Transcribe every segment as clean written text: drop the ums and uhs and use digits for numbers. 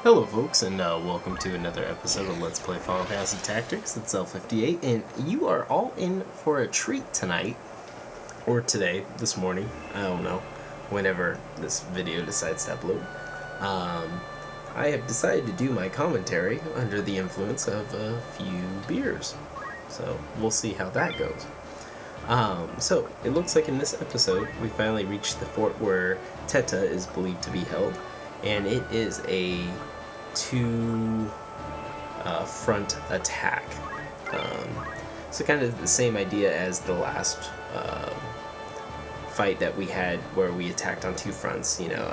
Hello folks, and welcome to another episode of Let's Play Final Fantasy Tactics. It's L58, and you are all in for a treat tonight, or today, this morning, I don't know, whenever this video decides to upload. I have decided to do my commentary under the influence of a few beers, so we'll see how that goes. So, it looks like in this episode, we finally reached the fort where Teta is believed to be held, and it is a two front attack. So kind of the same idea as the last fight that we had where we attacked on two fronts. You know,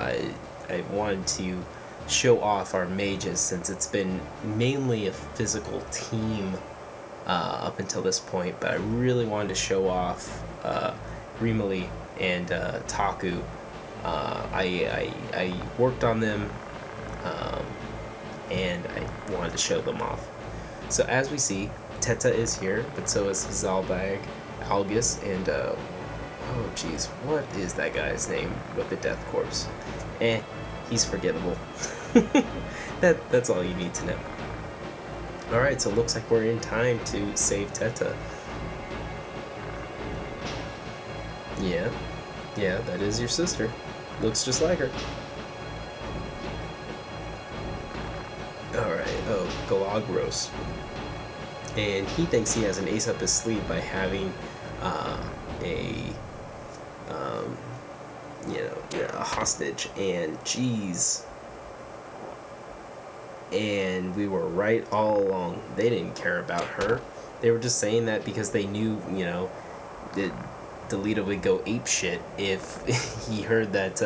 I wanted to show off our mages since it's been mainly a physical team up until this point, but I really wanted to show off Rimali and Taku. I worked on them and I wanted to show them off. So as we see, Teta is here, but so is Zalbag, Algus, and oh geez, what is that guy's name with the death corpse? He's forgettable. That's all you need to know. Alright, so it looks like we're in time to save Teta. Yeah, that is your sister. Looks just like her. Alright, Galagros. And he thinks he has an ace up his sleeve by having a hostage. And geez. And we were right all along. They didn't care about her. They were just saying that because they knew, that Delita would go apeshit if he heard that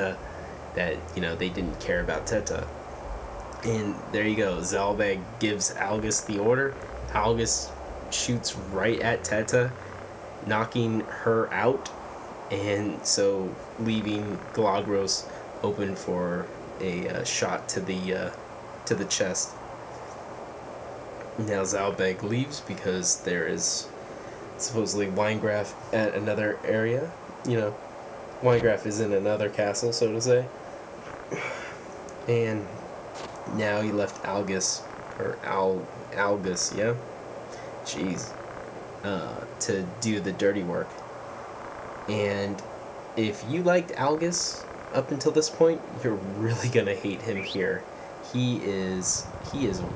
they didn't care about Teta. And there you go. Zalbag gives Algus the order. Algus shoots right at Teta, knocking her out, and so leaving Galagros open for a shot to the chest. Now Zalbag leaves because there is supposedly Winegraf at another area. Winegraf is in another castle, so to say. And now he left Algus, yeah? Jeez. To do the dirty work. And if you liked Algus up until this point, you're really gonna hate him here. He is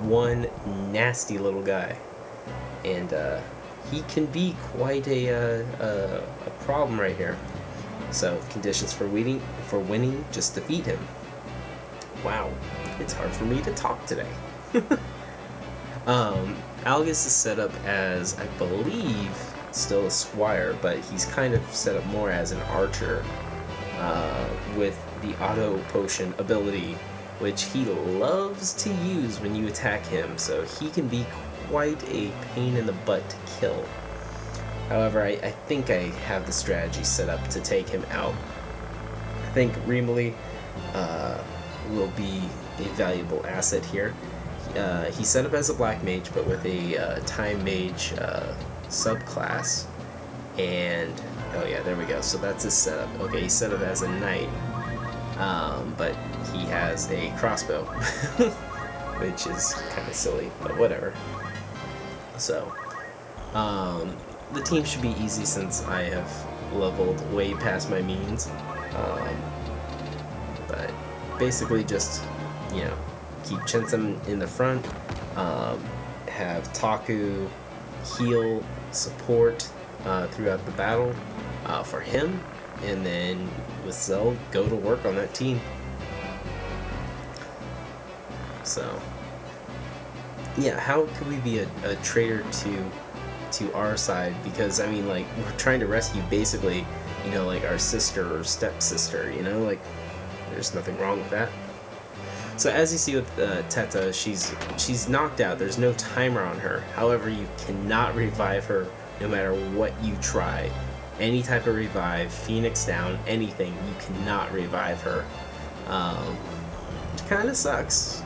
one nasty little guy. And he can be quite a problem right here. So, conditions for winning, just defeat him. Wow, it's hard for me to talk today. Algus is set up as, I believe, still a squire, but he's kind of set up more as an archer with the auto potion ability, which he loves to use when you attack him, so he can be quite a pain in the butt to kill. However, I think I have the strategy set up to take him out. I think Rimali will be a valuable asset here. He's set up as a black mage, but with a time mage subclass. And oh yeah, there we go. So that's his setup. Okay, he's set up as a knight, but he has a crossbow, which is kind of silly, but whatever. So, the team should be easy since I have leveled way past my means. But basically just, keep Chensum in the front, have Taku heal, support throughout the battle for him, and then with Zell, go to work on that team. So, yeah, how could we be a traitor to our side? Because, we're trying to rescue basically, our sister or stepsister, there's nothing wrong with that. So as you see with Teta, she's knocked out. There's no timer on her. However, you cannot revive her no matter what you try. Any type of revive, Phoenix down, anything, you cannot revive her. Which kind of sucks.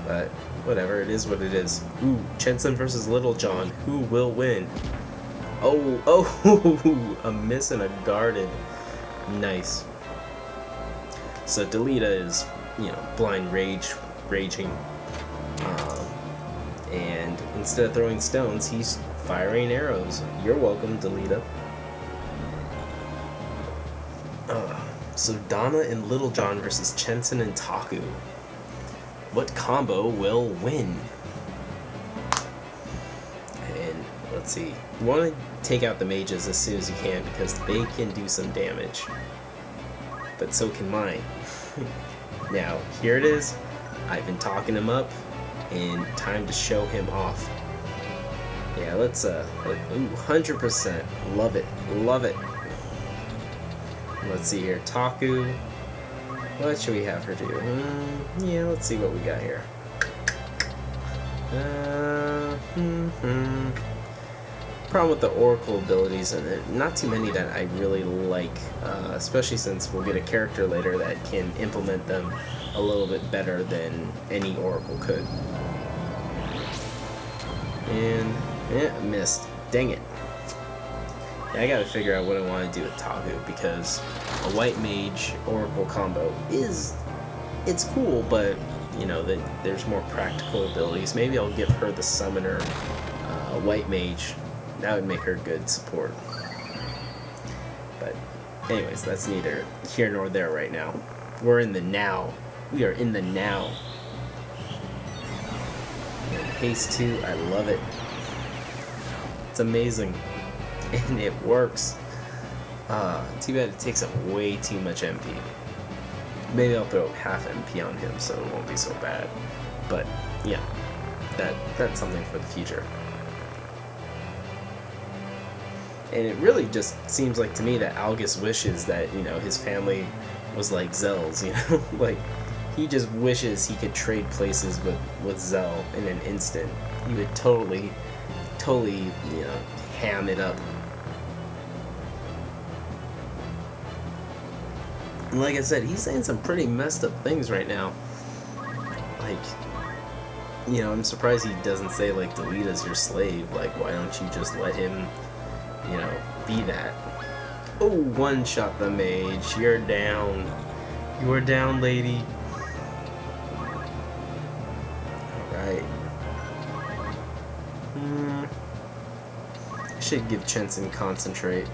But whatever, it is what it is. Ooh, Chensum versus Little John. Who will win? Oh, a miss and a guarded. Nice. So Delita is, blind rage raging. And instead of throwing stones, he's firing arrows. You're welcome, Delita. So Donna and Little John versus Chenson and Taku. What combo will win? And let's see. You want to take out the mages as soon as you can because they can do some damage. But so can mine. Now, here it is. I've been talking him up, and time to show him off. Yeah, let's, ooh, 100%. Love it. Love it. Let's see here. Taku. What should we have her do? Yeah, let's see what we got here. Problem with the Oracle abilities, and not too many that I really like, especially since we'll get a character later that can implement them a little bit better than any Oracle could. And, missed. Dang it. Yeah, I gotta figure out what I want to do with Taku, because a white mage Oracle combo it's cool, but, you know, there's more practical abilities. Maybe I'll give her the summoner, a white mage. That would make her good support. But anyways, that's neither here nor there right now. We're in the now. We are in the now. And Haste 2, I love it. It's amazing. And it works. Too bad it takes up way too much MP. Maybe I'll throw half MP on him so it won't be so bad. But yeah, that's something for the future. And it really just seems like to me that Algus wishes that, you know, his family was like Zell's, you know? Like, he just wishes he could trade places with Zell in an instant. He would totally, you know, ham it up. And like I said, he's saying some pretty messed up things right now. Like, you know, I'm surprised he doesn't say, like, Delita's your slave. Like, why don't you just let him, you know, be that? Oh, one shot the mage. You're down. You're down, lady. Alright. I should give Chenson concentrate.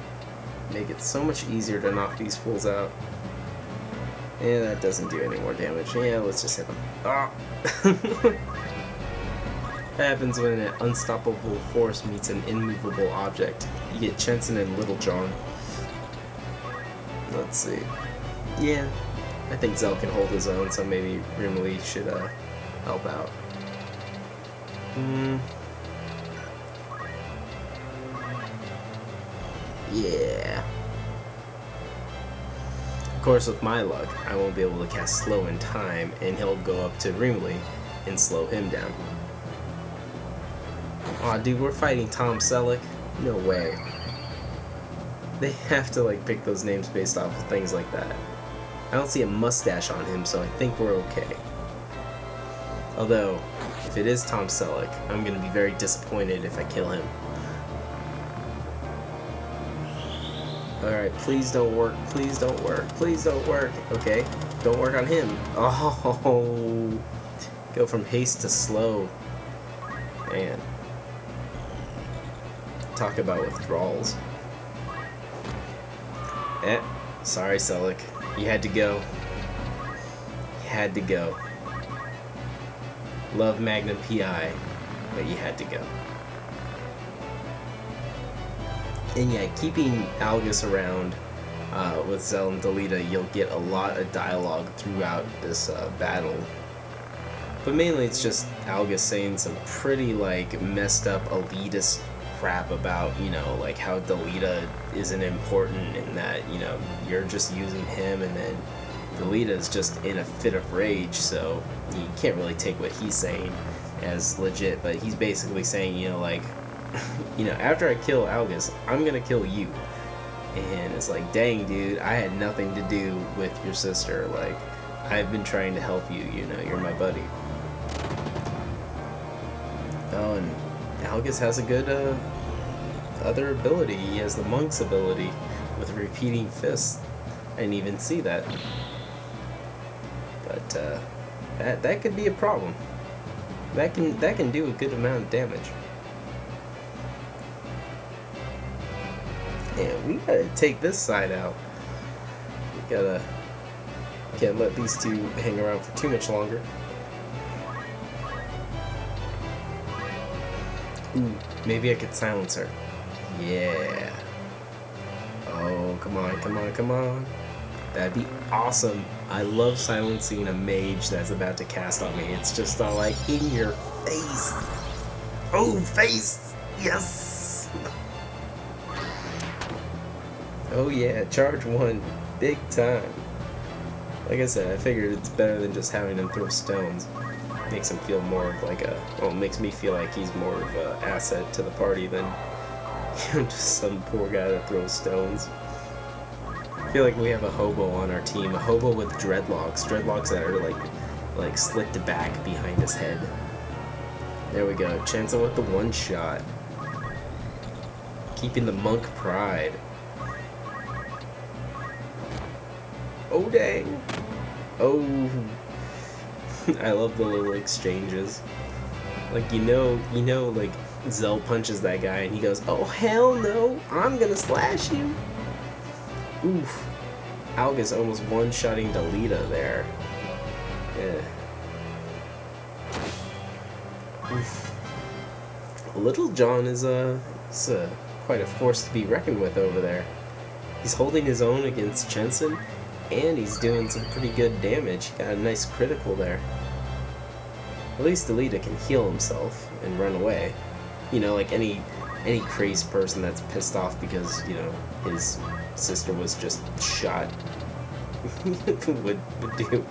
Make it so much easier to knock these fools out. Yeah, that doesn't do any more damage. Yeah, let's just hit him. Ah! That happens when an unstoppable force meets an immovable object. You get Chenson and Little John. Let's see. Yeah, I think Zell can hold his own, so maybe Rimley should help out. Yeah. Of course, with my luck, I won't be able to cast Slow in time, and he'll go up to Rimley and slow him down. Aw, dude, we're fighting Tom Selleck? No way. They have to, like, pick those names based off of things like that. I don't see a mustache on him, so I think we're okay. Although, if it is Tom Selleck, I'm gonna be very disappointed if I kill him. Alright, please don't work, please don't work, please don't work. Okay, don't work on him. Oh, go from haste to slow. Man. Talk about withdrawals. Sorry, Selleck. You had to go. You had to go. Love Magnum PI, but you had to go. And yeah, keeping Algus around with Zell and Delita, you'll get a lot of dialogue throughout this battle. But mainly it's just Algus saying some pretty, like, messed up elitist crap about, you know, like how Delita isn't important and that, you know, you're just using him, and then Delita's just in a fit of rage, so you can't really take what he's saying as legit, but he's basically saying, you know, like, you know, after I kill Algus, I'm gonna kill you. And it's like, dang, dude, I had nothing to do with your sister. Like, I've been trying to help you, you know, you're my buddy. Oh, and Algus has a good other ability. He has the monk's ability with repeating fists. I didn't even see that. But that could be a problem. That can do a good amount of damage. And we gotta take this side out. We can't let these two hang around for too much longer. Ooh, maybe I could silence her. Yeah. Oh, come on, come on, come on. That'd be awesome. I love silencing a mage that's about to cast on me. It's just all like in your face. Oh, face! Yes! Oh yeah, charge one. Big time. Like I said, I figured it's better than just having him throw stones. Makes him feel more of like makes me feel like he's more of an asset to the party than just some poor guy that throws stones. I feel like we have a hobo on our team, a hobo with dreadlocks that are like slicked back behind his head. There we go, chance him with the one shot. Keeping the monk pride. Oh dang! Oh, I love the little exchanges. Like you know, like Zell punches that guy and he goes, "Oh hell no! I'm gonna slash you." Oof. Algus almost one-shotting Teta there. Yeah. Oof. Little John is quite a force to be reckoned with over there. He's holding his own against Jensen, and he's doing some pretty good damage. He got a nice critical there. At least Teta can heal himself and run away. You know, like any crazed person that's pissed off because, you know, his sister was just shot would do.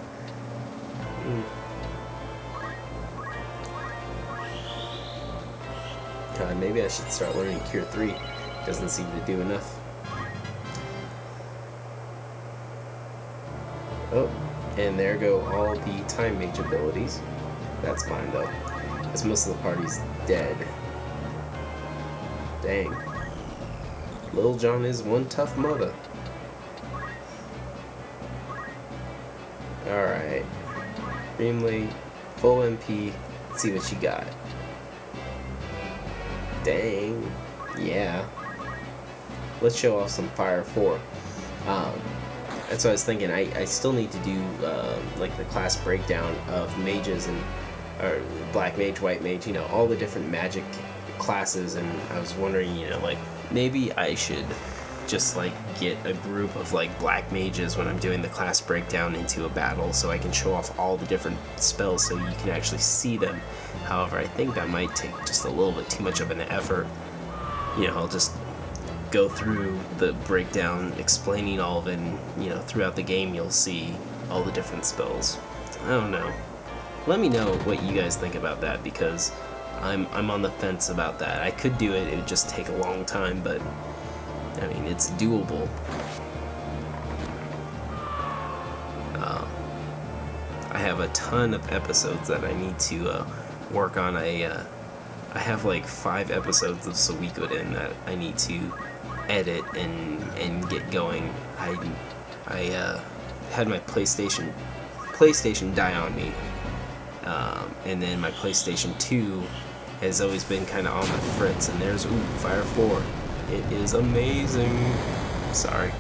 God, maybe I should start learning Cure 3. Doesn't seem to do enough. Oh, and there go all the Time Mage abilities. That's fine though, as most of the party's dead. Dang. Lil Jon is one tough mother. Alright. Grimly, full MP. Let's see what you got. Dang. Yeah. Let's show off some Fire 4. That's what I was thinking. I still need to do like the class breakdown of mages or black mage, white mage, you know, all the different magic classes, and I was wondering, you know, like maybe I should just like get a group of like black mages when I'm doing the class breakdown into a battle so I can show off all the different spells so you can actually see them. However, I think that might take just a little bit too much of an effort. You know, I'll just go through the breakdown explaining all of it, and you know, throughout the game you'll see all the different spells. I don't know. Let me know what you guys think about that, because I'm on the fence about that. I could do it, it would just take a long time, but I mean, it's doable. I have a ton of episodes that I need to work on. I have like 5 episodes of Suikoden that I need to edit and get going. I had my PlayStation die on me, and then my PlayStation 2 has always been kind of on the fritz, and there's Fire 4. It is amazing. Sorry.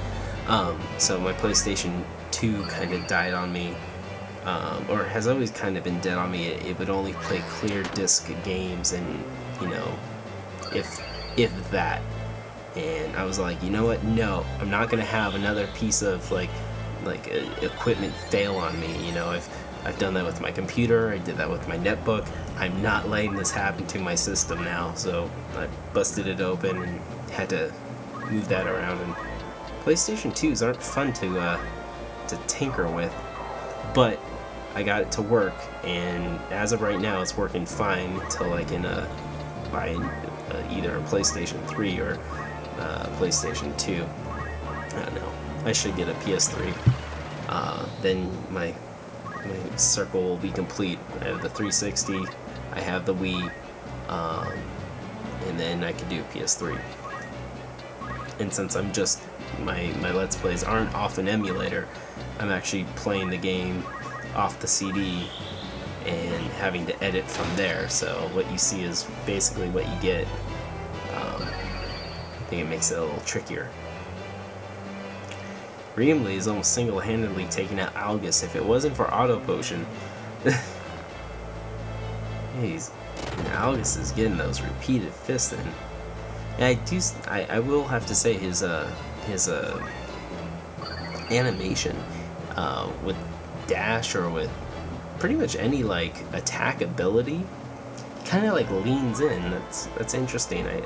So my PlayStation 2 kind of died on me, or has always kind of been dead on me. It would only play clear disc games, and you know, if that. And I was like, you know what? No, I'm not gonna have another piece of like equipment fail on me. You know, I've done that with my computer. I did that with my netbook. I'm not letting this happen to my system now. So I busted it open and had to move that around. And PlayStation 2s aren't fun to tinker with, but I got it to work, and as of right now, it's working fine until I can buy either a PlayStation 3 or PlayStation 2. I don't know. I should get a PS3. Then my circle will be complete. I have the 360, I have the Wii, and then I can do PS3. And since I'm just my Let's Plays aren't off an emulator, I'm actually playing the game off the CD and having to edit from there. So what you see is basically what you get. I think it makes it a little trickier. Reemly is almost single-handedly taking out Algus. If it wasn't for Auto Potion, Algus is getting those repeated fists in. And I will have to say his animation with dash or with pretty much any like attack ability kind of like leans in. That's interesting. I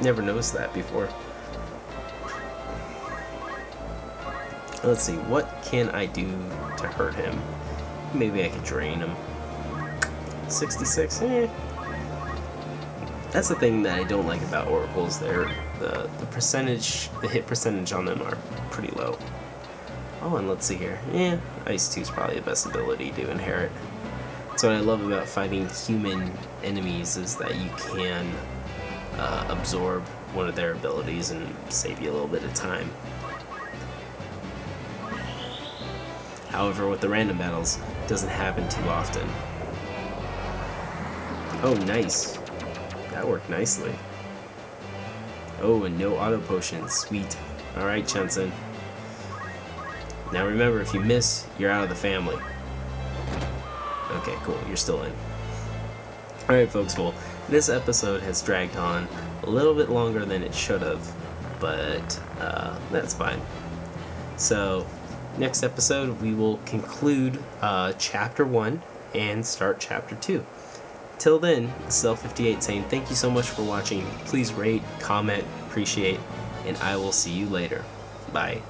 never noticed that before. Let's see, what can I do to hurt him? Maybe I could drain him. 66, That's the thing that I don't like about oracles. The hit percentage on them are pretty low. Oh, and let's see here. Ice 2 is probably the best ability to inherit. So what I love about fighting human enemies is that you can absorb one of their abilities and save you a little bit of time. However, with the random battles, it doesn't happen too often. Oh, nice. That worked nicely. Oh, and no auto potions. Sweet. Alright, Chunson. Now remember, if you miss, you're out of the family. Okay, cool. You're still in. Alright, folks. Well, this episode has dragged on a little bit longer than it should have, but that's fine. So, next episode, we will conclude Chapter 1 and start Chapter 2. Till then, Cell58 saying thank you so much for watching. Please rate, comment, appreciate, and I will see you later. Bye.